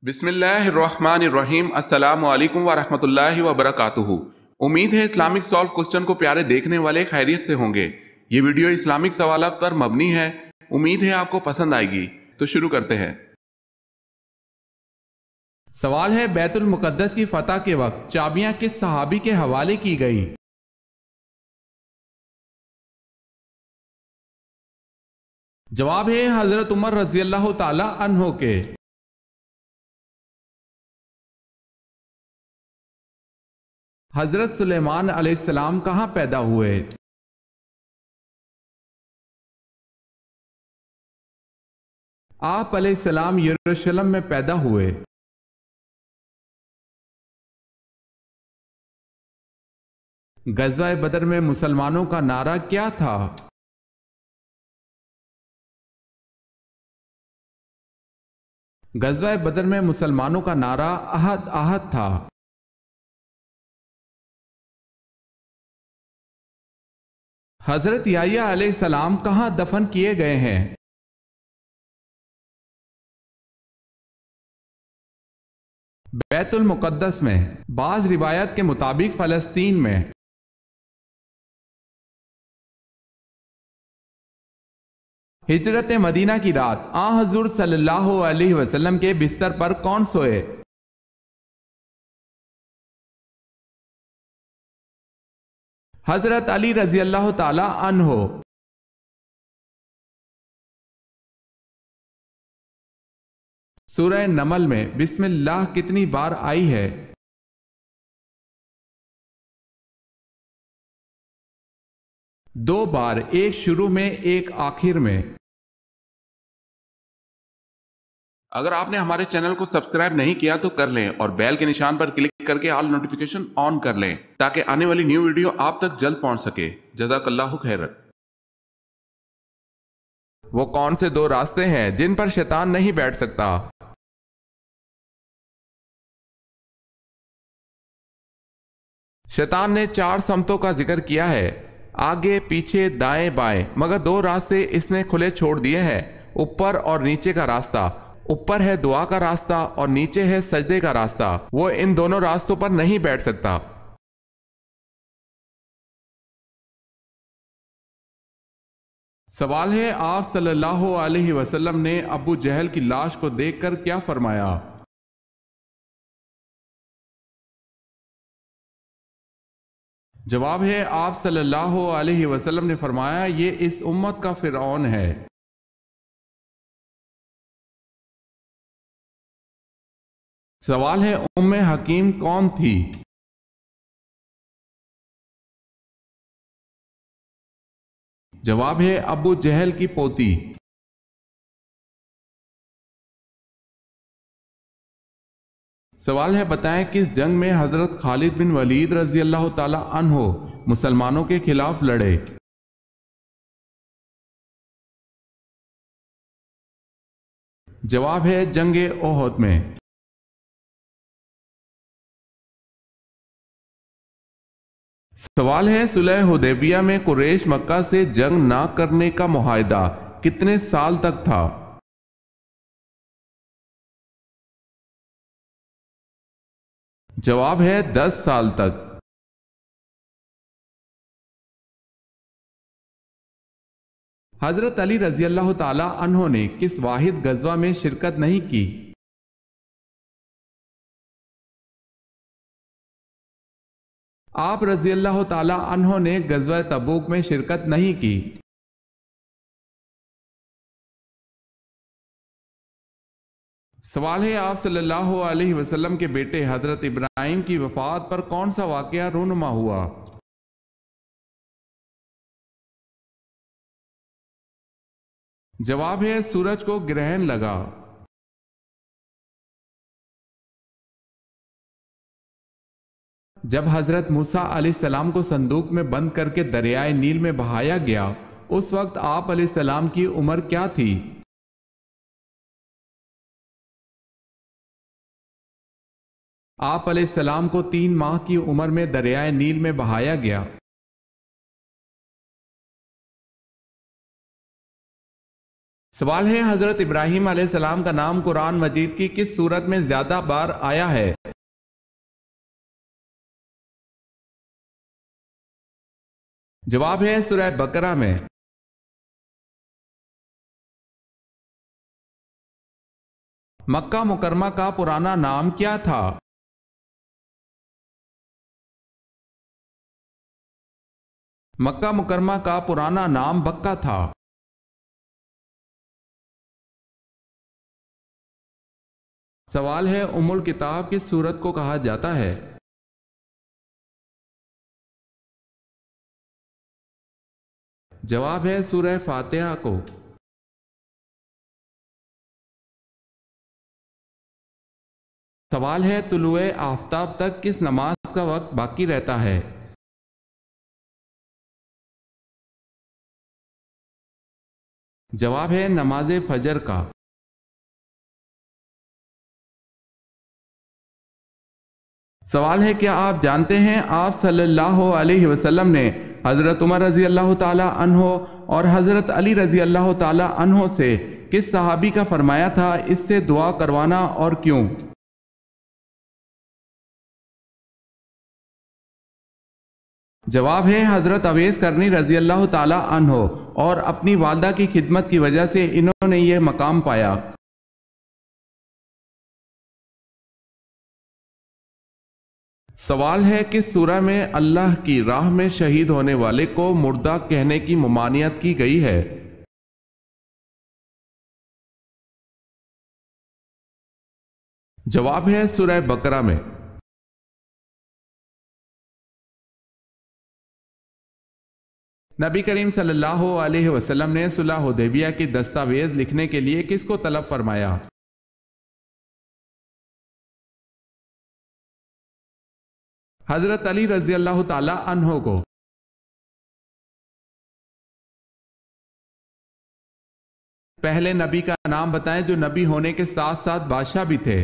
بسم اللہ الرحمن الرحیم۔ السلام علیکم ورحمۃ اللہ وبرکاتہ۔ امید ہے اسلامک سالو کوسچن کو پیارے دیکھنے والے خیریت سے ہوں گے۔ یہ ویڈیو اسلامک سوالات پر مبنی ہے۔ امید ہے آپ کو پسند آئے گی۔ تو شروع کرتے ہیں۔ سوال ہے، بیت المقدس کی فتح کے وقت چابیاں کس صحابی کے حوالے کی گئیں؟ جواب ہے حضرت عمر رضی اللہ تعالی عنہ کے۔ حضرت سلیمان علیہ السلام کہاں پیدا ہوئے؟ آپ علیہ السلام یروشلم میں پیدا ہوئے۔ غزوہ بدر میں مسلمانوں کا نعرہ کیا تھا؟ غزوہ بدر میں مسلمانوں کا نعرہ احد احد تھا۔ حضرت یحییٰ علیہ السلام کہاں دفن کیے گئے ہیں؟ بیت المقدس میں، بعض روایت کے مطابق فلسطین میں۔ ہجرت مدینہ کی رات حضور صلی اللہ علیہ وسلم کے بستر پر کون سوئے؟ حضرت علی رضی اللہ تعالی عنہ۔ سورہ نمل میں بسم اللہ کتنی بار آئی ہے؟ 2 بار، ایک شروع میں ایک آخر میں۔ اگر آپ نے ہمارے چینل کو سبسکرائب نہیں کیا تو کر لیں اور بیل کے نشان پر کلک کر کے آل نوٹیفیکیشن آن کر لیں تاکہ آنے والی نیو ویڈیو آپ تک جلد پہنچ سکے۔ جزاک اللہ خیر۔ وہ کون سے 2 راستے ہیں جن پر شیطان نہیں بیٹھ سکتا؟ شیطان نے 4 سمتوں کا ذکر کیا ہے، آگے پیچھے دائیں بائیں، مگر 2 راستے اس نے کھلے چھوڑ دیے ہیں، اوپر اور نیچے کا راستہ۔ اوپر ہے دعا کا راستہ اور نیچے ہے سجدے کا راستہ۔ وہ ان دونوں راستوں پر نہیں بیٹھ سکتا۔ سوال ہے، آپ صلی اللہ علیہ وسلم نے ابو جہل کی لاش کو دیکھ کر کیا فرمایا؟ جواب ہے، آپ صلی اللہ علیہ وسلم نے فرمایا، یہ اس امت کا فرعون ہے۔ سوال ہے، ام حکیم کون تھی؟ جواب ہے، ابو جہل کی پوتی۔ سوال ہے، بتائیں کس جنگ میں حضرت خالد بن ولید رضی اللہ تعالی عنہ مسلمانوں کے خلاف لڑے؟ جواب ہے، جنگ احد میں۔ سوال ہے، صلح حدیبیہ میں قریش مکہ سے جنگ نہ کرنے کا معاہدہ کتنے سال تک تھا؟ جواب ہے، 10 سال تک۔ حضرت علی رضی اللہ تعالی عنہ نے کس واحد غزوہ میں شرکت نہیں کی؟ آپ رضی اللہ تعالی عنہ نے غزوہ تبوک میں شرکت نہیں کی۔ سوال ہے، آپ صلی اللہ علیہ وسلم کے بیٹے حضرت ابراہیم کی وفات پر کون سا واقعہ رونما ہوا؟ جواب ہے، سورج کو گرہن لگا۔ جب حضرت موسیٰ علیہ السلام کو صندوق میں بند کر کے دریائے نیل میں بہایا گیا، اس وقت آپ علیہ السلام کی عمر کیا تھی؟ آپ علیہ السلام کو 3 ماہ کی عمر میں دریائے نیل میں بہایا گیا۔ سوال ہے حضرت ابراہیم علیہ السلام کا نام قرآن مجید کی کس سورت میں زیادہ بار آیا ہے؟ جواب ہے سورہ بقرہ میں۔ مکہ مکرمہ کا پرانا نام کیا تھا؟ مکہ مکرمہ کا پرانا نام بکہ تھا۔ سوال ہے ام الکتاب کس سورت کو کہا جاتا ہے؟ جواب ہے سورہ فاتحہ کو۔ سوال ہے طلوع آفتاب تک کس نماز کا وقت باقی رہتا ہے؟ جواب ہے نماز فجر کا۔ سوال ہے کیا آپ جانتے ہیں آپ صلی اللہ علیہ وسلم نے حضرت عمر رضی اللہ تعالی عنہ اور حضرت علی رضی اللہ تعالی عنہ سے کس صحابی کا فرمایا تھا اس سے دعا کروانا اور کیوں؟ جواب ہے حضرت اویس کرنی رضی اللہ تعالی عنہ، اور اپنی والدہ کی خدمت کی وجہ سے انہوں نے یہ مقام پایا۔ سوال ہے کس سورہ میں اللہ کی راہ میں شہید ہونے والے کو مردہ کہنے کی ممانعت کی گئی ہے؟ جواب ہے سورہ بقرہ میں۔ نبی کریم صلی اللہ علیہ وسلم نے صلح حدیبیہ کی دستاویز لکھنے کے لیے کس کو طلب فرمایا؟ حضرت علی رضی اللہ تعالی عنہ کو۔ پہلے نبی کا نام بتائیں جو نبی ہونے کے ساتھ ساتھ بادشاہ بھی تھے۔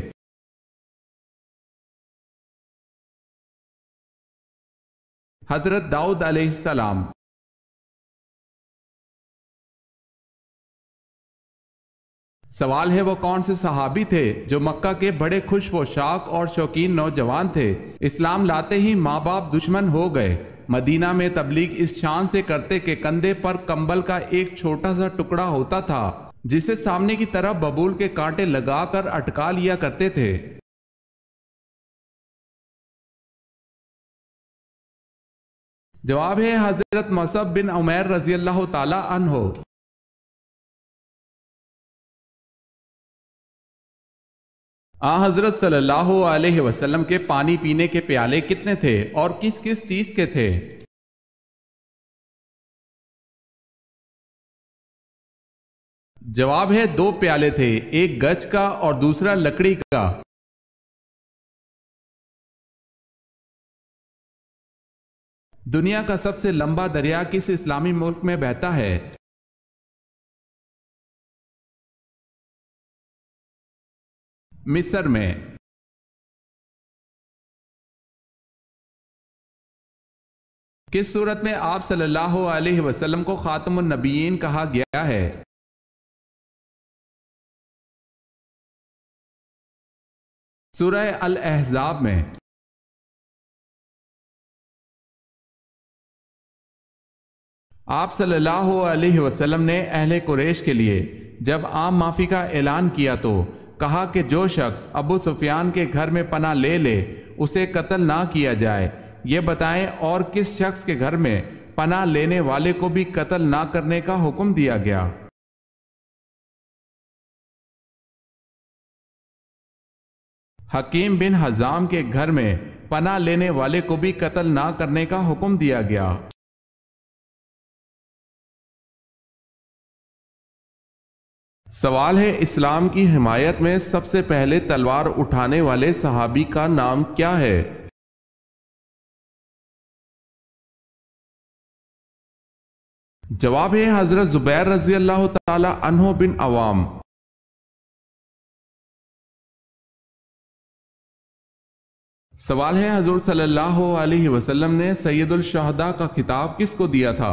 حضرت داؤد علیہ السلام۔ سوال ہے وہ کون سے صحابی تھے جو مکہ کے بڑے خوش پوشاک اور شوقین نوجوان تھے، اسلام لاتے ہی ماں باپ دشمن ہو گئے، مدینہ میں تبلیغ اس شان سے کرتے کہ کندھے پر کمبل کا ایک چھوٹا سا ٹکڑا ہوتا تھا جسے سامنے کی طرف ببول کے کانٹے لگا کر اٹکا لیا کرتے تھے؟ جواب ہے حضرت مصعب بن عمیر رضی اللہ تعالی عنہ۔ حضرت صلی اللہ علیہ وسلم کے پانی پینے کے پیالے کتنے تھے اور کس کس چیز کے تھے؟ جواب ہے 2 پیالے تھے، ایک گچ کا اور دوسرا لکڑی کا۔ دنیا کا سب سے لمبا دریا کس اسلامی ملک میں بہتا ہے؟ مصر میں۔ کس صورت میں آپ صلی اللہ علیہ وسلم کو خاتم النبیین کہا گیا ہے؟ سورہ الاحزاب میں۔ آپ صلی اللہ علیہ وسلم نے اہل قریش کے لیے جب عام معافی کا اعلان کیا تو کہا کہ جو شخص ابو سفیان کے گھر میں پناہ لے لے اسے قتل نہ کیا جائے۔ یہ بتائیں اور کس شخص کے گھر میں پناہ لینے والے کو بھی قتل نہ کرنے کا حکم دیا گیا؟ حکیم بن حزام کے گھر میں پناہ لینے والے کو بھی قتل نہ کرنے کا حکم دیا گیا۔ سوال ہے اسلام کی حمایت میں سب سے پہلے تلوار اٹھانے والے صحابی کا نام کیا ہے؟ جواب ہے حضرت زبیر رضی اللہ تعالی عنہ بن عوام۔ سوال ہے حضور صلی اللہ علیہ وسلم نے سید الشہداء کا خطاب کس کو دیا تھا؟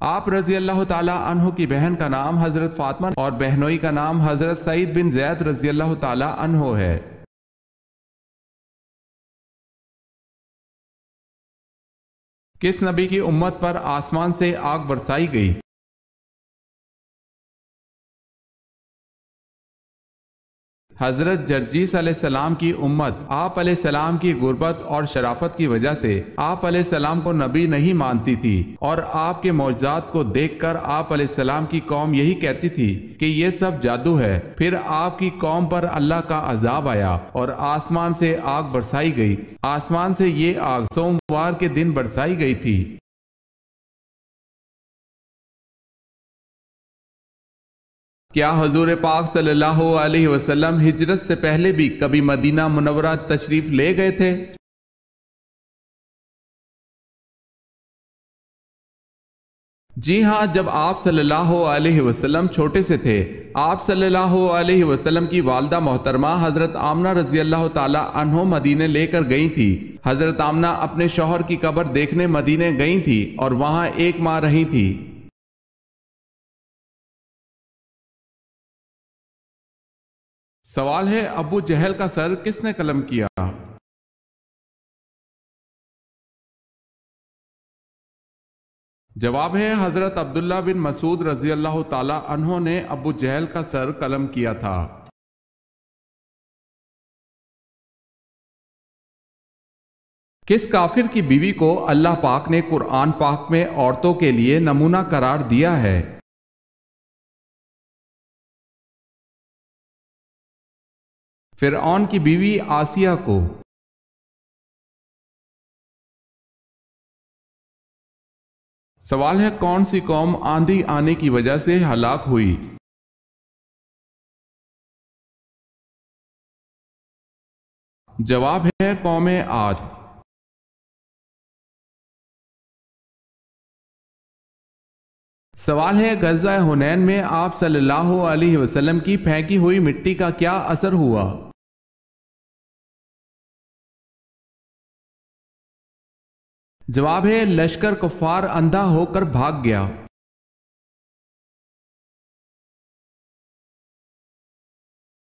آپ رضی اللہ تعالی عنہ کی بہن کا نام حضرت فاطمہ اور بہنوئی کا نام حضرت سعید بن زید رضی اللہ تعالی عنہ ہے۔ کس نبی کی امت پر آسمان سے آگ برسائی گئی؟ حضرت جرجیس علیہ السلام کی امت آپ علیہ السلام کی غربت اور شرافت کی وجہ سے آپ علیہ السلام کو نبی نہیں مانتی تھی، اور آپ کے معجزات کو دیکھ کر آپ علیہ السلام کی قوم یہی کہتی تھی کہ یہ سب جادو ہے۔ پھر آپ کی قوم پر اللہ کا عذاب آیا اور آسمان سے آگ برسائی گئی۔ آسمان سے یہ آگ سوموار کے دن برسائی گئی تھی۔ کیا حضور پاک صلی اللہ علیہ وسلم ہجرت سے پہلے بھی کبھی مدینہ منورہ تشریف لے گئے تھے؟ جی ہاں، جب آپ صلی اللہ علیہ وسلم چھوٹے سے تھے، آپ صلی اللہ علیہ وسلم کی والدہ محترمہ حضرت آمنہ رضی اللہ تعالی عنہ مدینے لے کر گئی تھی۔ حضرت آمنہ اپنے شوہر کی قبر دیکھنے مدینے گئی تھی اور وہاں 1 ماہ رہی تھی۔ سوال ہے، ابو جہل کا سر کس نے قلم کیا؟ جواب ہے حضرت عبداللہ بن مسعود رضی اللہ تعالی عنہ نے ابو جہل کا سر قلم کیا تھا۔ کس کافر کی بیوی کو اللہ پاک نے قرآن پاک میں عورتوں کے لیے نمونہ قرار دیا ہے؟ فرعون کی بیوی آسیہ کو۔ سوال ہے، کون سی قوم آندھی آنے کی وجہ سے ہلاک ہوئی؟ جواب ہے قوم عاد۔ سوال ہے، غزوہ حنین میں آپ صلی اللہ علیہ وسلم کی پھینکی ہوئی مٹی کا کیا اثر ہوا؟ جواب ہے لشکر کفار اندھا ہو کر بھاگ گیا۔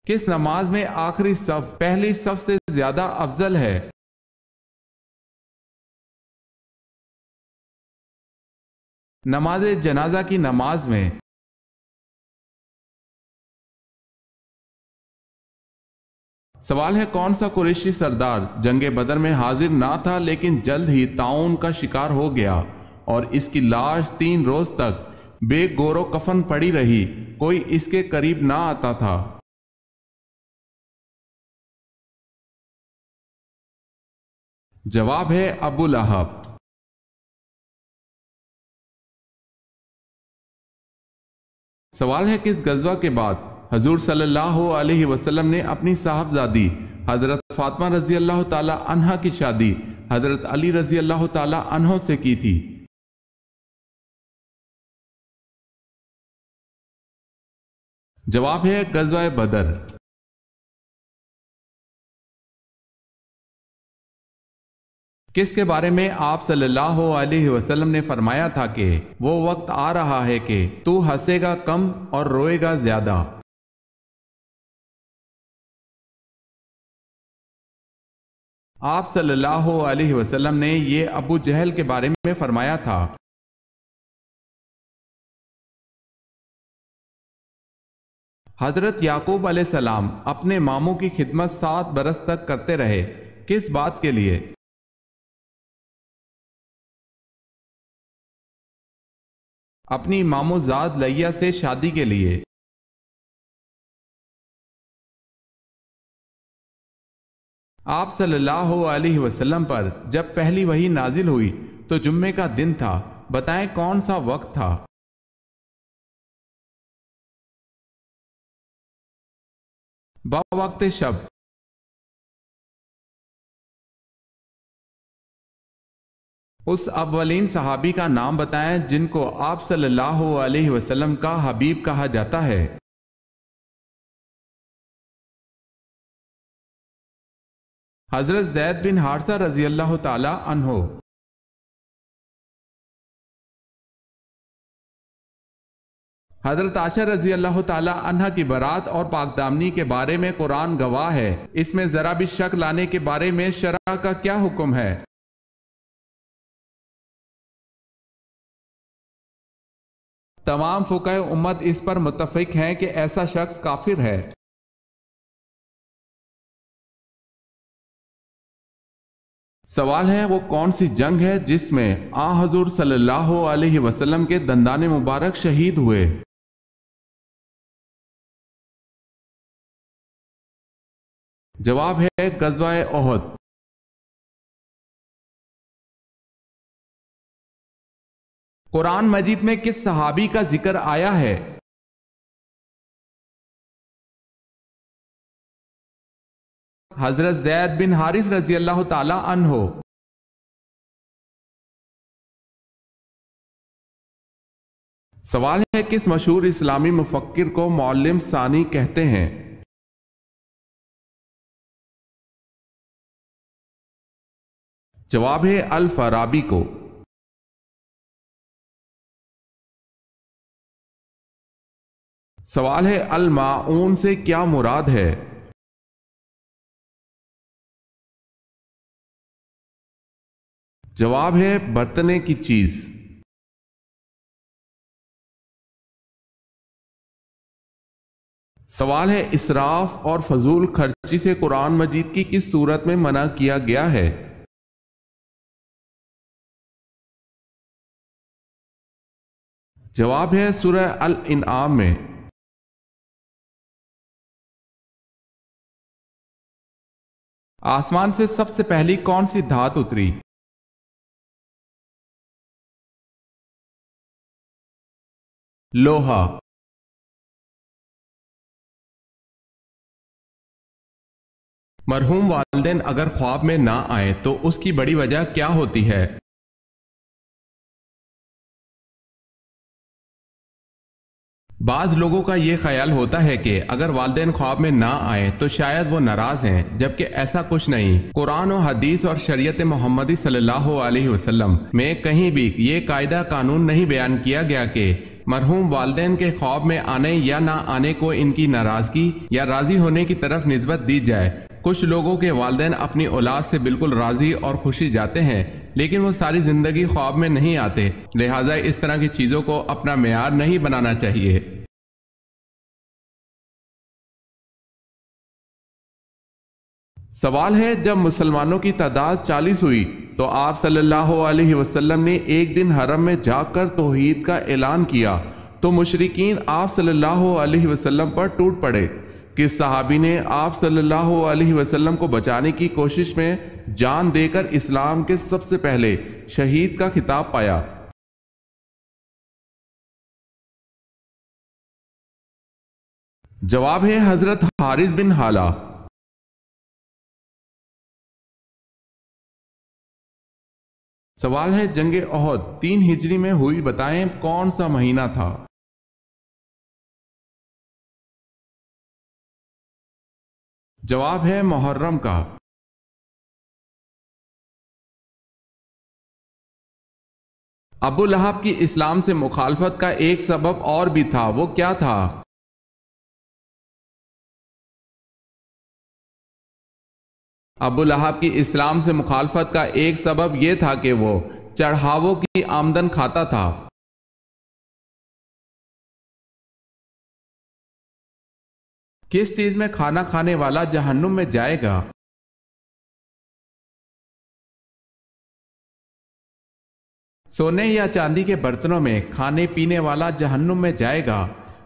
کس نماز میں آخری صف پہلی صف سے زیادہ افضل ہے؟ نماز جنازہ کی نماز میں۔ سوال ہے، کون سا قریشی سردار جنگ بدر میں حاضر نہ تھا لیکن جلد ہی طاعون کا شکار ہو گیا اور اس کی لاش 3 روز تک بے گور و کفن پڑی رہی، کوئی اس کے قریب نہ آتا تھا؟ جواب ہے ابو لہب۔ سوال ہے، کس غزوہ کے بعد حضور صلی اللہ علیہ وسلم نے اپنی صاحبزادی حضرت فاطمہ رضی اللہ تعالی عنہ کی شادی حضرت علی رضی اللہ تعالی عنہ سے کی تھی؟ جواب ہے غزوہ بدر۔ کس کے بارے میں آپ صلی اللہ علیہ وسلم نے فرمایا تھا کہ وہ وقت آ رہا ہے کہ تو ہنسے گا کم اور روئے گا زیادہ؟ آپ صلی اللہ علیہ وسلم نے یہ ابو جہل کے بارے میں فرمایا تھا۔ حضرت یعقوب علیہ السلام اپنے ماموں کی خدمت 7 برس تک کرتے رہے، کس بات کے لیے؟ اپنی مامو زاد لیہ سے شادی کے لیے۔ آپ صلی اللہ علیہ وسلم پر جب پہلی وحی نازل ہوئی تو جمعے کا دن تھا، بتائیں کون سا وقت تھا؟ وقت شب۔ اس اولین صحابی کا نام بتائیں جن کو آپ صلی اللہ علیہ وسلم کا حبیب کہا جاتا ہے۔ حضرت زید بن حارثہ رضی اللہ تعالی عنہ۔ حضرت عائشہ رضی اللہ تعالی عنہ کی برات اور پاک دامنی کے بارے میں قرآن گواہ ہے، اس میں ذرا بھی شک لانے کے بارے میں شرع کا کیا حکم ہے؟ تمام فقہ امت اس پر متفق ہیں کہ ایسا شخص کافر ہے۔ سوال ہے وہ کون سی جنگ ہے جس میں آن حضور صلی اللہ علیہ وسلم کے دندان مبارک شہید ہوئے؟ جواب ہے غزوہ احد۔ قرآن مجید میں کس صحابی کا ذکر آیا ہے؟ حضرت زید بن حارث رضی اللہ تعالی عنہ۔ سوال ہے کس مشہور اسلامی مفکر کو معلم ثانی کہتے ہیں؟ جواب ہے الفارابی کو۔ سوال ہے الماعون سے کیا مراد ہے؟ جواب ہے برتنے کی چیز۔ سوال ہے اسراف اور فضول خرچی سے قرآن مجید کی کس صورت میں منع کیا گیا ہے؟ جواب ہے سورہ الانعام میں۔ آسمان سے سب سے پہلی کون سی دھات اتری؟ لوہا۔ مرحوم والدین اگر خواب میں نہ آئے تو اس کی بڑی وجہ کیا ہوتی ہے؟ بعض لوگوں کا یہ خیال ہوتا ہے کہ اگر والدین خواب میں نہ آئے تو شاید وہ ناراض ہیں، جبکہ ایسا کچھ نہیں۔ قرآن و حدیث اور شریعت محمدی صلی اللہ علیہ وسلم میں کہیں بھی یہ قاعدہ قانون نہیں بیان کیا گیا کہ مرحوم والدین کے خواب میں آنے یا نہ آنے کو ان کی ناراضگی یا راضی ہونے کی طرف نسبت دی جائے۔ کچھ لوگوں کے والدین اپنی اولاد سے بالکل راضی اور خوشی جاتے ہیں، لیکن وہ ساری زندگی خواب میں نہیں آتے، لہٰذا اس طرح کی چیزوں کو اپنا معیار نہیں بنانا چاہیے۔ سوال ہے جب مسلمانوں کی تعداد 40 ہوئی تو آپ صلی اللہ علیہ وسلم نے ایک دن حرم میں جا کر توحید کا اعلان کیا تو مشرکین آپ صلی اللہ علیہ وسلم پر ٹوٹ پڑے۔ کس صحابی نے آپ صلی اللہ علیہ وسلم کو بچانے کی کوشش میں جان دے کر اسلام کے سب سے پہلے شہید کا خطاب پایا؟ جواب ہے حضرت حارث بن حالہ۔ سوال ہے جنگ احد 3 ہجری میں ہوئی، بتائیں کون سا مہینہ تھا؟ جواب ہے محرم کا۔ ابو لہب کی اسلام سے مخالفت کا ایک سبب اور بھی تھا، وہ کیا تھا؟ ابو لہب کی اسلام سے مخالفت کا ایک سبب یہ تھا کہ وہ چڑھاووں کی آمدن کھاتا تھا۔ کس چیز میں کھانا کھانے والا جہنم میں جائے گا؟ سونے یا چاندی کے برتنوں میں کھانے پینے والا جہنم میں جائے گا۔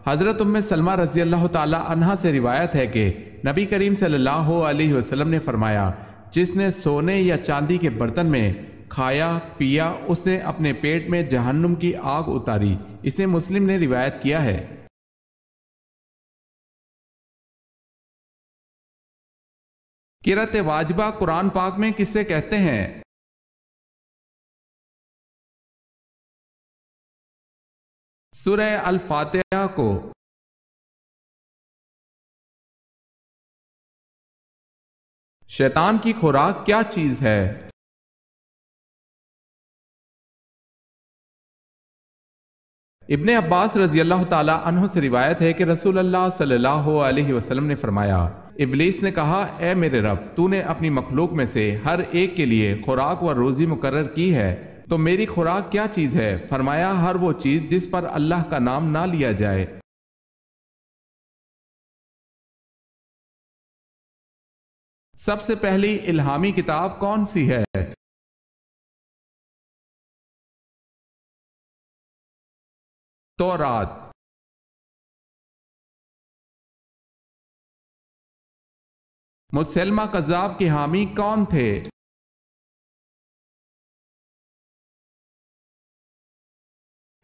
حضرت ام سلمہ رضی اللہ تعالی عنہا سے روایت ہے کہ نبی کریم صلی اللہ علیہ وسلم نے فرمایا، جس نے سونے یا چاندی کے برتن میں کھایا پیا اس نے اپنے پیٹ میں جہنم کی آگ اتاری۔ اسے مسلم نے روایت کیا ہے۔ قرأت واجبہ قرآن پاک میں کسے کہتے ہیں؟ سورہ الفاتحہ کو۔ شیطان کی خوراک کیا چیز ہے؟ ابن عباس رضی اللہ تعالی عنہ سے روایت ہے کہ رسول اللہ صلی اللہ علیہ وسلم نے فرمایا، ابلیس نے کہا، اے میرے رب، تو نے اپنی مخلوق میں سے ہر ایک کے لیے خوراک و روزی مقرر کی ہے، تو میری خوراک کیا چیز ہے؟ فرمایا، ہر وہ چیز جس پر اللہ کا نام نہ لیا جائے۔ سب سے پہلی الہامی کتاب کون سی ہے؟ تورات۔ مسلمہ کذاب کے حامی کون تھے؟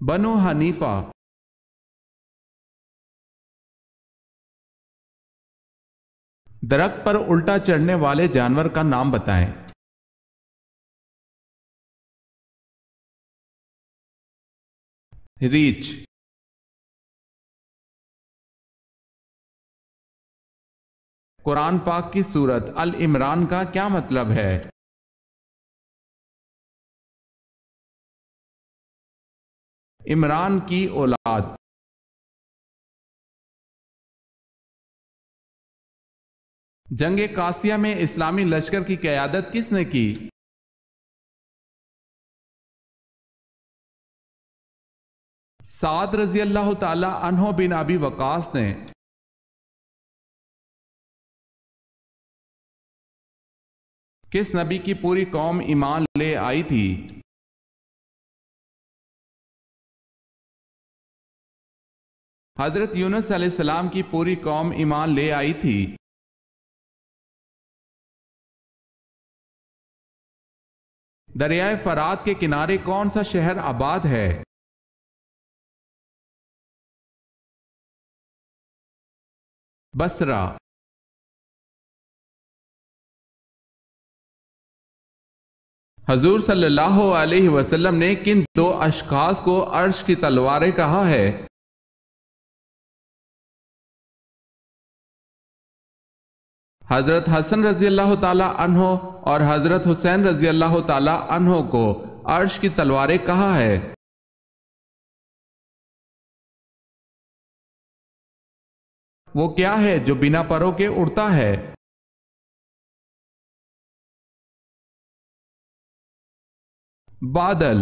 بنو حنیفہ۔ درخت پر الٹا چڑھنے والے جانور کا نام بتائیں۔ ریچھ۔ قرآن پاک کی سورت ال-عمران کا کیا مطلب ہے؟ عمران کی اولاد۔ جنگ قاسیہ میں اسلامی لشکر کی قیادت کس نے کی؟ سعد رضی اللہ تعالی عنہ بن ابی وقاص نے۔ کس نبی کی پوری قوم ایمان لے آئی تھی؟ حضرت یونس علیہ السلام کی پوری قوم ایمان لے آئی تھی۔ دریائے فرات کے کنارے کون سا شہر آباد ہے؟ بصرہ۔ حضور صلی اللہ علیہ وسلم نے کن دو اشخاص کو عرش کی تلواریں کہا ہے؟ حضرت حسن رضی اللہ تعالی عنہ اور حضرت حسین رضی اللہ تعالی عنہ کو عرش کی تلواریں کہا ہے؟ وہ کیا ہے جو بنا پروں کے اڑتا ہے؟ بادل۔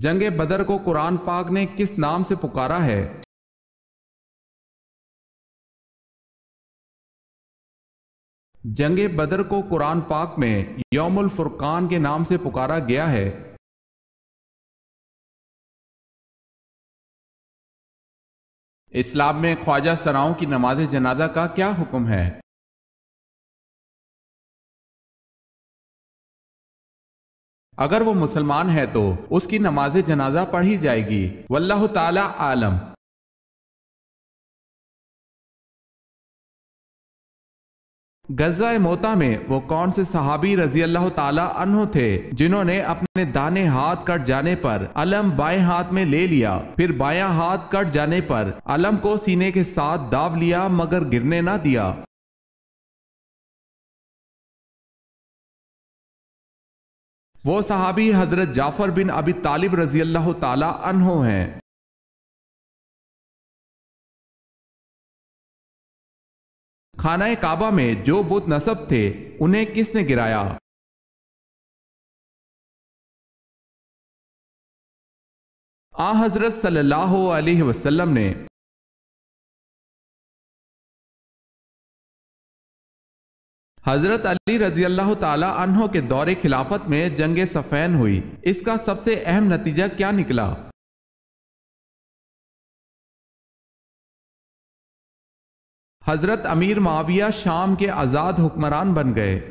جنگ بدر کو قرآن پاک نے کس نام سے پکارا ہے؟ جنگ بدر کو قرآن پاک میں یوم الفرقان کے نام سے پکارا گیا ہے۔ اسلام میں خواجہ سراؤں کی نماز جنازہ کا کیا حکم ہے؟ اگر وہ مسلمان ہے تو اس کی نماز جنازہ پڑھی جائے گی، واللہ تعالی عالم۔ غزوہ موتا میں وہ کون سے صحابی رضی اللہ تعالی عنہ تھے جنہوں نے اپنے دانے ہاتھ کٹ جانے پر علم بائیں ہاتھ میں لے لیا، پھر بایاں ہاتھ کٹ جانے پر علم کو سینے کے ساتھ داب لیا مگر گرنے نہ دیا؟ وہ صحابی حضرت جعفر بن ابی طالب رضی اللہ تعالی عنہ ہیں۔ خانہ کعبہ میں جو بت نصب تھے انہیں کس نے گرایا؟ آن حضرت صلی اللہ علیہ وسلم نے۔ حضرت علی رضی اللہ تعالی عنہ کے دور خلافت میں جنگ صفین ہوئی، اس کا سب سے اہم نتیجہ کیا نکلا؟ حضرت امیر معاویہ شام کے آزاد حکمران بن گئے۔